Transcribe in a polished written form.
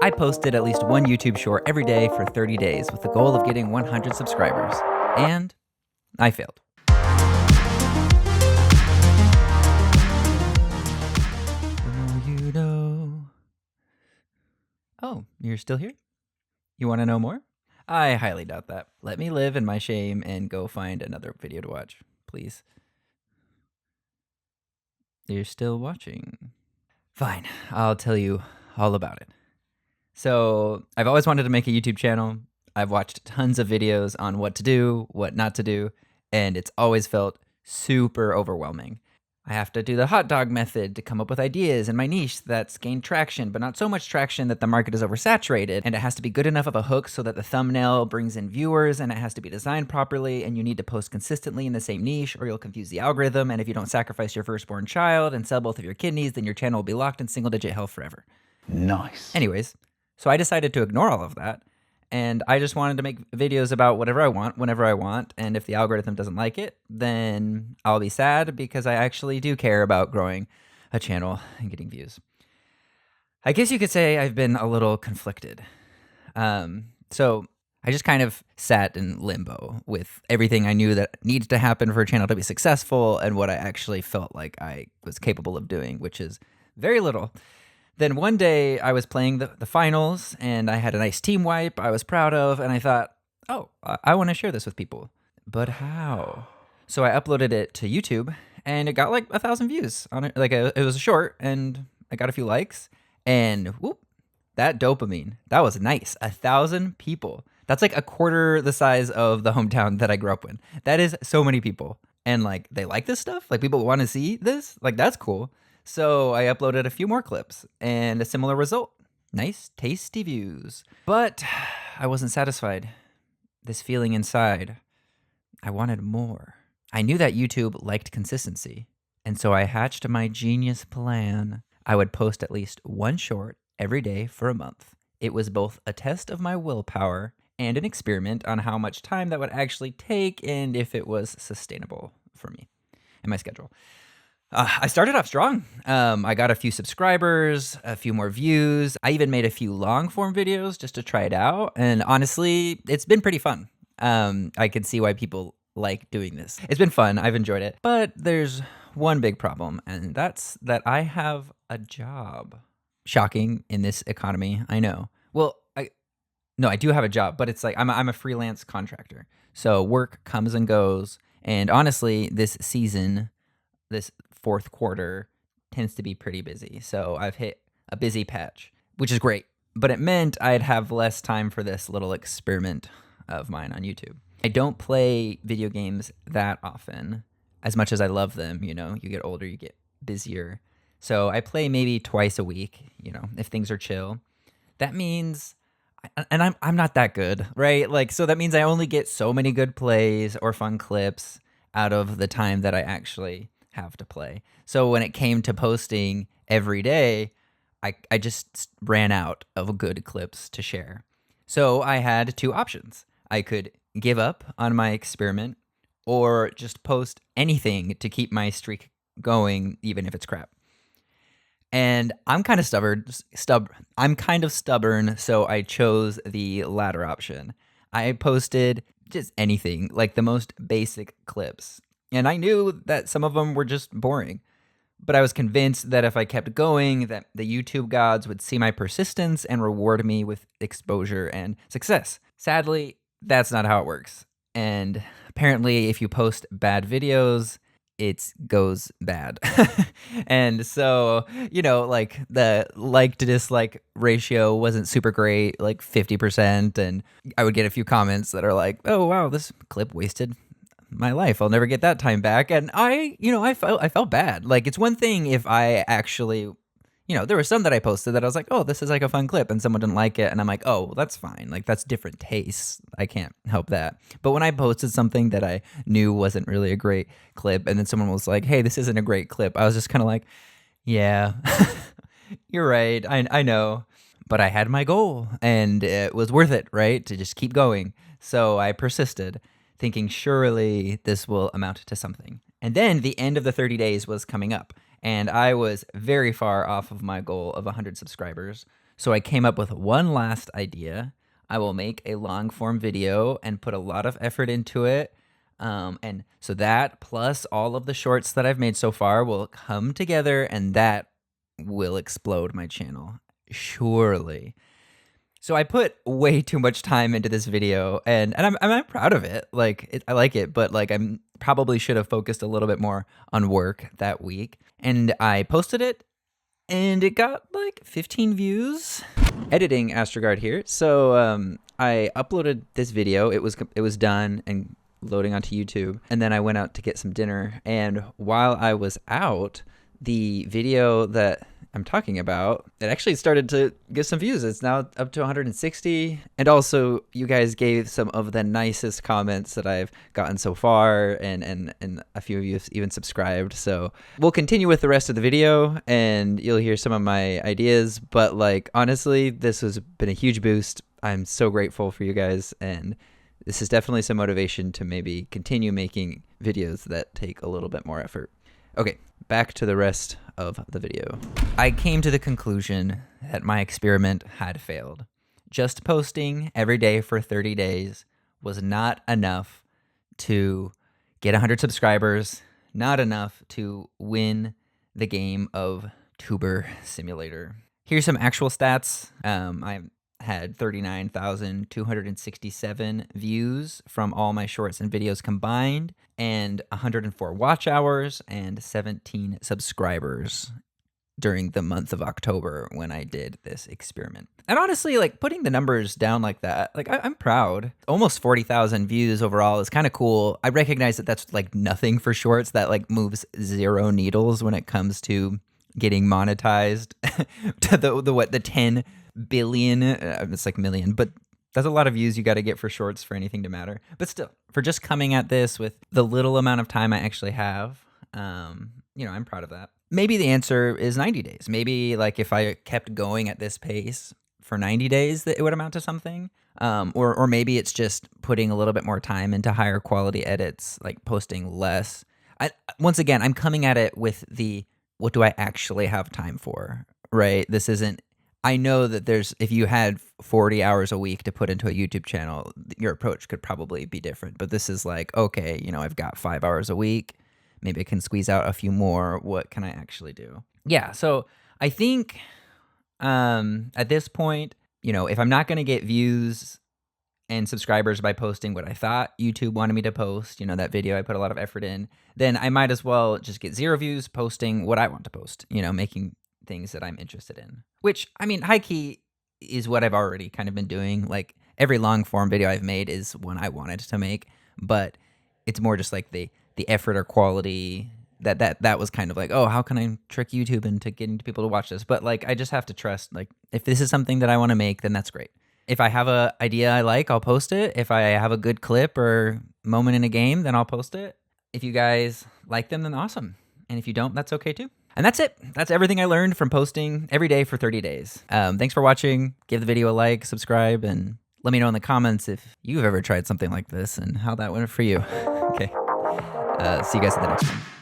I posted at least one YouTube short every day for 30 days with the goal of getting 100 subscribers. And I failed. You know. Oh, you're still here? You want to know more? I highly doubt that. Let me live in my shame and go find another video to watch, please. You're still watching. Fine, I'll tell you all about it. So, I've always wanted to make a YouTube channel. I've watched tons of videos on what to do, what not to do, and it's always felt super overwhelming. I have to do the hot dog method to come up with ideas in my niche that's gained traction, but not so much traction that the market is oversaturated, and it has to be good enough of a hook so that the thumbnail brings in viewers, and it has to be designed properly, and you need to post consistently in the same niche or you'll confuse the algorithm, and if you don't sacrifice your firstborn child and sell both of your kidneys, then your channel will be locked in single-digit hell forever. Nice. Anyways, so I decided to ignore all of that, and I just wanted to make videos about whatever I want, whenever I want, and if the algorithm doesn't like it, then I'll be sad because I actually do care about growing a channel and getting views. I guess you could say I've been a little conflicted. So I just kind of sat in limbo with everything I knew that needed to happen for a channel to be successful and what I actually felt like I was capable of doing, which is very little. Then one day I was playing the finals and I had a nice team wipe I was proud of, and I thought, oh, I want to share this with people. But how? So I uploaded it to YouTube and it got like 1,000 views on it. Like it was short and I got a few likes, and whoop, that dopamine, that was nice. 1,000 people. That's like a quarter the size of the hometown that I grew up in. That is so many people. And like, they like this stuff? Like people want to see this? Like that's cool. So I uploaded a few more clips and a similar result. Nice, tasty views. But I wasn't satisfied. This feeling inside, I wanted more. I knew that YouTube liked consistency, and so I hatched my genius plan. I would post at least one short every day for a month. It was both a test of my willpower and an experiment on how much time that would actually take and if it was sustainable for me and my schedule. I started off strong. I got a few subscribers, a few more views. I even made a few long form videos just to try it out. And honestly, it's been pretty fun. I can see why people like doing this. It's been fun. I've enjoyed it. But there's one big problem, and that's that I have a job. Shocking in this economy, I know. Well, I do have a job, but it's like I'm a freelance contractor. So work comes and goes. And honestly, this season, this fourth quarter tends to be pretty busy. So I've hit a busy patch, which is great, but it meant I'd have less time for this little experiment of mine on YouTube. I don't play video games that often, as much as I love them. You know, you get older, you get busier. So I play maybe twice a week, you know, if things are chill. That means, and I'm not that good, right? Like, so that means I only get so many good plays or fun clips out of the time that I actually have to play. So when it came to posting every day, I just ran out of good clips to share. So I had two options. I could give up on my experiment or just post anything to keep my streak going, even if it's crap. And I'm kind of stubborn, so I chose the latter option. I posted just anything, like the most basic clips. And I knew that some of them were just boring, but I was convinced that if I kept going, that the YouTube gods would see my persistence and reward me with exposure and success. Sadly, that's not how it works. And apparently, if you post bad videos, it goes bad. And so, you know, like the like to dislike ratio wasn't super great, like 50%. And I would get a few comments that are like, oh, wow, this clip wasted my life. I'll never get that time back. And I felt bad. Like, it's one thing if I actually, you know, there were some that I posted that I was like, oh, this is like a fun clip, and someone didn't like it. And I'm like, oh, well, that's fine. Like, that's different tastes. I can't help that. But when I posted something that I knew wasn't really a great clip, and then someone was like, hey, this isn't a great clip, I was just kind of like, yeah, you're right. I know. But I had my goal, and it was worth it, right? To just keep going. So I persisted, thinking surely this will amount to something. And then the end of the 30 days was coming up, and I was very far off of my goal of 100 subscribers. So I came up with one last idea. I will make a long form video and put a lot of effort into it. And so that plus all of the shorts that I've made so far will come together, and that will explode my channel. Surely. So I put way too much time into this video, and I'm proud of it. Like I like it, but like I'm probably should have focused a little bit more on work that week. And I posted it, and it got like 15 views. Editing Astrogard here. So I uploaded this video. It was done and loading onto YouTube, and then I went out to get some dinner. And while I was out, the video that I'm talking about, it actually started to get some views. It's now up to 160. And also, you guys gave some of the nicest comments that I've gotten so far, and a few of you even subscribed. So we'll continue with the rest of the video, and you'll hear some of my ideas. But like, honestly, this has been a huge boost. I'm so grateful for you guys, and this is definitely some motivation to maybe continue making videos that take a little bit more effort. Okay, back to the rest of the video. I came to the conclusion that my experiment had failed. Just posting every day for 30 days was not enough to get 100 subscribers, not enough to win the game of Tuber Simulator. Here's some actual stats. I had 39,267 views from all my shorts and videos combined, and 104 watch hours and 17 subscribers during the month of October when I did this experiment. And honestly, like putting the numbers down like that, like I'm proud. Almost 40,000 views overall is kind of cool. I recognize that that's like nothing for shorts. That like moves zero needles when it comes to getting monetized to the 10 billion, it's like million, but that's a lot of views you got to get for shorts for anything to matter. But still, for just coming at this with the little amount of time I actually have, I'm proud of that. Maybe the answer is 90 days. Maybe like if I kept going at this pace for 90 days, that it would amount to something. Or maybe it's just putting a little bit more time into higher quality edits, like posting less. Once again, I'm coming at it with what do I actually have time for, right? This isn't, I know that if you had 40 hours a week to put into a YouTube channel, your approach could probably be different. But this is like, okay, I've got 5 hours a week. Maybe I can squeeze out a few more. What can I actually do? Yeah, so I think at this point, if I'm not going to get views and subscribers by posting what I thought YouTube wanted me to post, that video I put a lot of effort in, then I might as well just get 0 views posting what I want to post, making things that I'm interested in. Which, I mean, high key is what I've already kind of been doing. Like every long form video I've made is one I wanted to make, but it's more just like the effort or quality that was kind of like, oh, how can I trick YouTube into getting people to watch this? But like, I just have to trust, like, if this is something that I want to make, then that's great. If I have a idea I like, I'll post it. If I have a good clip or moment in a game, then I'll post it. If you guys like them, then awesome. And if you don't, that's okay too. And that's it. That's everything I learned from posting every day for 30 days. Thanks for watching. Give the video a like, subscribe, and let me know in the comments if you've ever tried something like this and how that went for you. Okay. See you guys in the next one.